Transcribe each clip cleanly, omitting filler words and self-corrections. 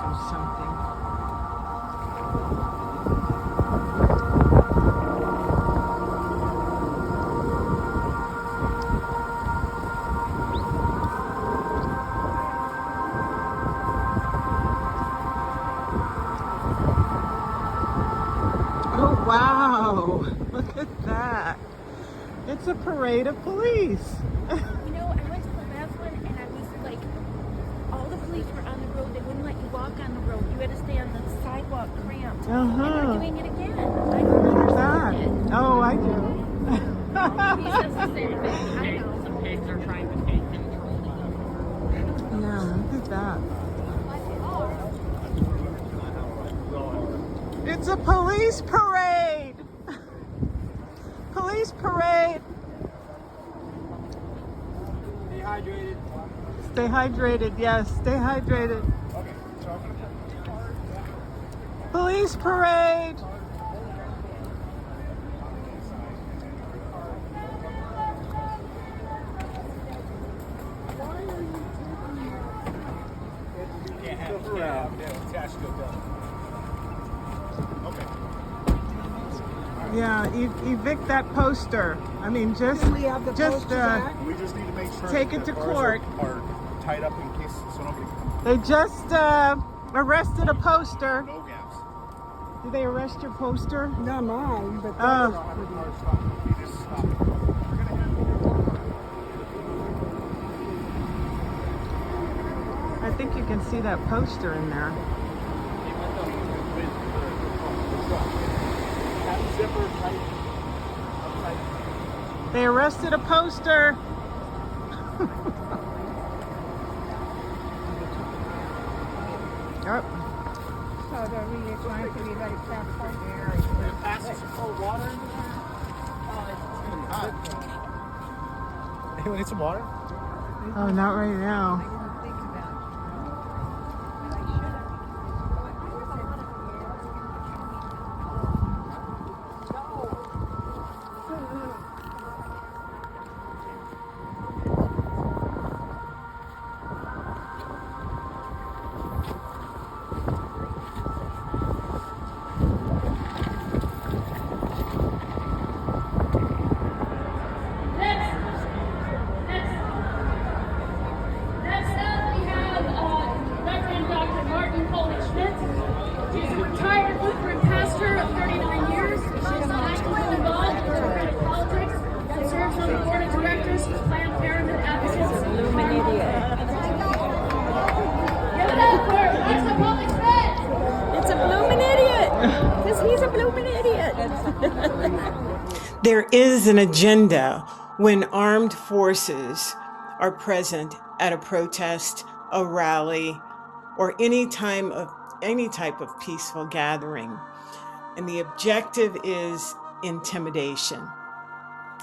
do something. Oh, wow. Look at that. It's a parade of police. You know, I went to the last one and I was like, all the police were on the road. They wouldn't let you walk on the road. You had to stay on the sidewalk cramped. And they're doing it again. I don't understand it. Oh, I do. He says the same thing. I know. Some pigs are trying to take control of them. Yeah, look at that. It's a police parade. Police parade. Stay hydrated. Stay hydrated, yes, stay hydrated. Okay, so I'm gonna Police parade. Okay. Yeah, evict that poster. I mean, just Do we have the posters back? We just need to make sure Take that it to the cars court. Are tied up in case so nobody can they just arrested a poster. no gaps. Did they arrest your poster? Not mine, but Oh. Cars stop. We just stop. We're gonna have I think you can see that poster in there. have zipper tight. Tight. They arrested a poster. Oh, so they're really trying to be very careful. Pass some cold water. Anyone need some water? oh, not right now. Next up, we have Reverend Dr. Martin Coley-Schmidt. She's a retired Lutheran pastor of 39 years. She's actively involved in democratic politics and serves on the board of directors of Planned Parenthood Advocates. Give it up for Dr. Coley-Schmidt! It's a bloomin' idiot. Because he's a bloomin' idiot. There is an agenda when armed forces are present at a protest, a rally, or any type of peaceful gathering. And the objective is intimidation.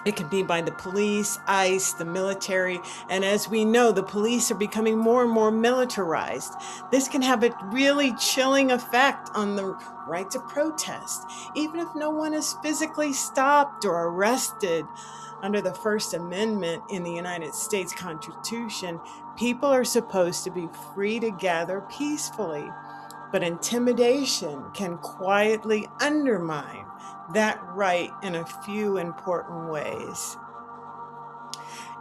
It can be by the police, ICE, the military, and as we know, the police are becoming more and more militarized. This can have a really chilling effect on the right to protest, even if no one is physically stopped or arrested. Under the First Amendment in the United States Constitution, people are supposed to be free to gather peacefully, but intimidation can quietly undermine that right in a few important ways.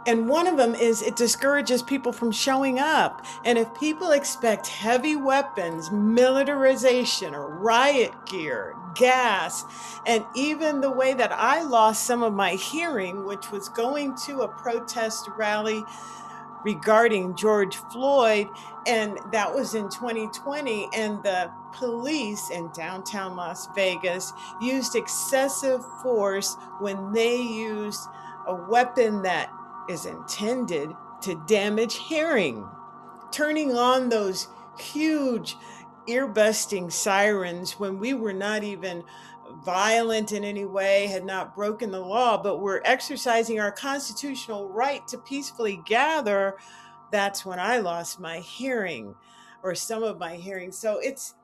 And one of them is it discourages people from showing up. And if people expect heavy weapons, militarization, or riot gear, gas, and even the way that I lost some of my hearing, which was going to a protest rally regarding George Floyd, and that was in 2020, and the police in downtown Las Vegas used excessive force when they used a weapon that is intended to damage hearing, turning on those huge ear-busting sirens when we were not even violent in any way, had not broken the law, but were exercising our constitutional right to peacefully gather. That's when I lost my hearing, or some of my hearing. So it's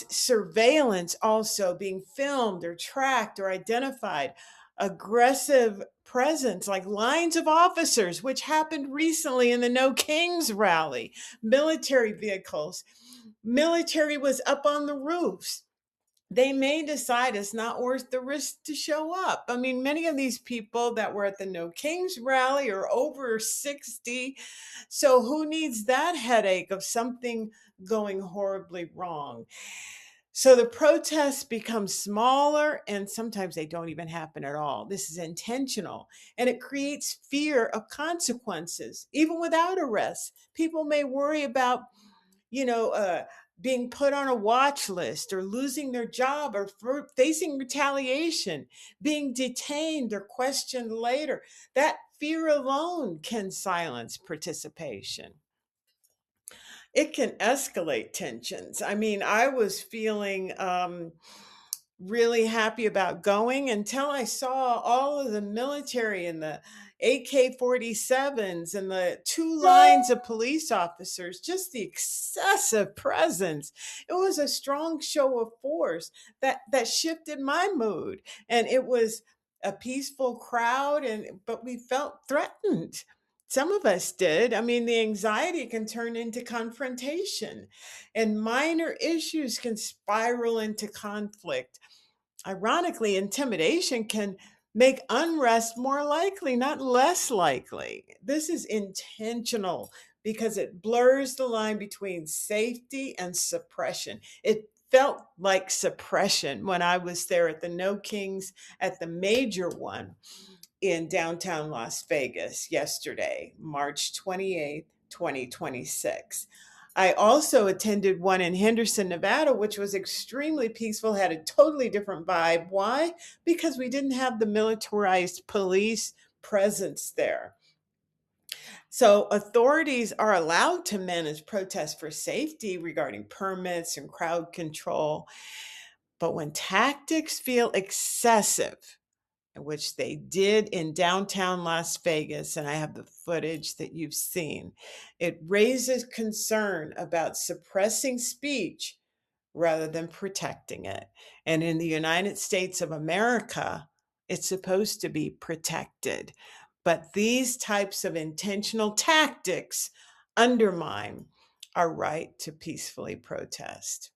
surveillance also being filmed or tracked or identified. aggressive presence, like lines of officers, which happened recently in the No Kings rally, military vehicles. Military was up on the roofs. They may decide it's not worth the risk to show up. I mean, many of these people that were at the No Kings rally are over 60. So who needs that headache of something going horribly wrong? So the protests become smaller and sometimes they don't even happen at all. This is intentional and it creates fear of consequences, even without arrests. People may worry about, you know, being put on a watch list or losing their job or facing retaliation, being detained or questioned later. That fear alone can silence participation. It can escalate tensions. I mean, I was feeling really happy about going until I saw all of the military and the AK-47s and the two lines of police officers, just the excessive presence. It was a strong show of force that shifted my mood. And it was a peaceful crowd, but we felt threatened. Some of us did. I mean, the anxiety can turn into confrontation, and minor issues can spiral into conflict. Ironically, intimidation can make unrest more likely, not less likely. This is intentional because it blurs the line between safety and suppression. It felt like suppression when I was there at the No Kings, at the major one in downtown Las Vegas yesterday, March 28th, 2026. I also attended one in Henderson, Nevada, which was extremely peaceful, had a totally different vibe. Why? Because we didn't have the militarized police presence there. So authorities are allowed to manage protests for safety regarding permits and crowd control. But when tactics feel excessive, which they did in downtown Las Vegas, and I have the footage that you've seen, it raises concern about suppressing speech rather than protecting it. And in the United States of America, it's supposed to be protected. But these types of intentional tactics undermine our right to peacefully protest.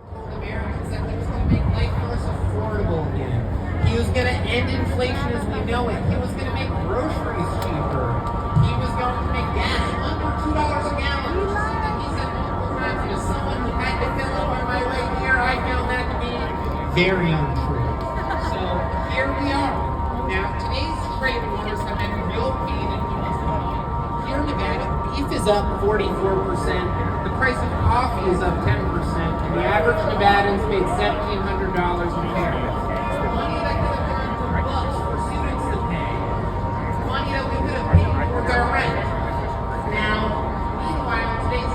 Americans that he was going to make life for us affordable again. He was going to end inflation as we know it. He was going to make groceries cheaper. He was going to make gas under $2 a gallon, which is something he said multiple times. And as someone who had to fill up on my way here, I found that to be very untrue. So here we are. Now, today's trade wars have been real pain in here in Nevada. Beef is up 44%. The price of coffee is up 10%, and the average Nevadan's paid $1,700 in fares. Money that could have gone for books for students to pay. Money that we could have paid for their rent. Now, meanwhile, today's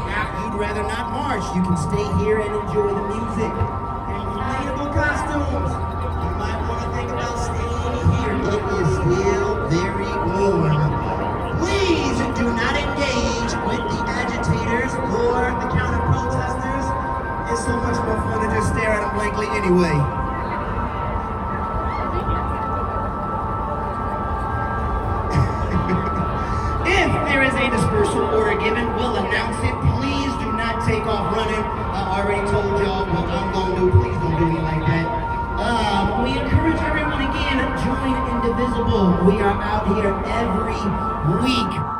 You'd rather not march, you can stay here and enjoy the music. And inflatable costumes. You might want to think about staying here. It is still very warm. Please do not engage with the agitators or the counter-protesters. It's so much more fun to just stare at them blankly anyway. If there is a dispersal order given, we'll announce it. Please do not take off running. I already told y'all what I'm going to do. Please don't do me like that. We encourage everyone again, join Indivisible. We are out here every week.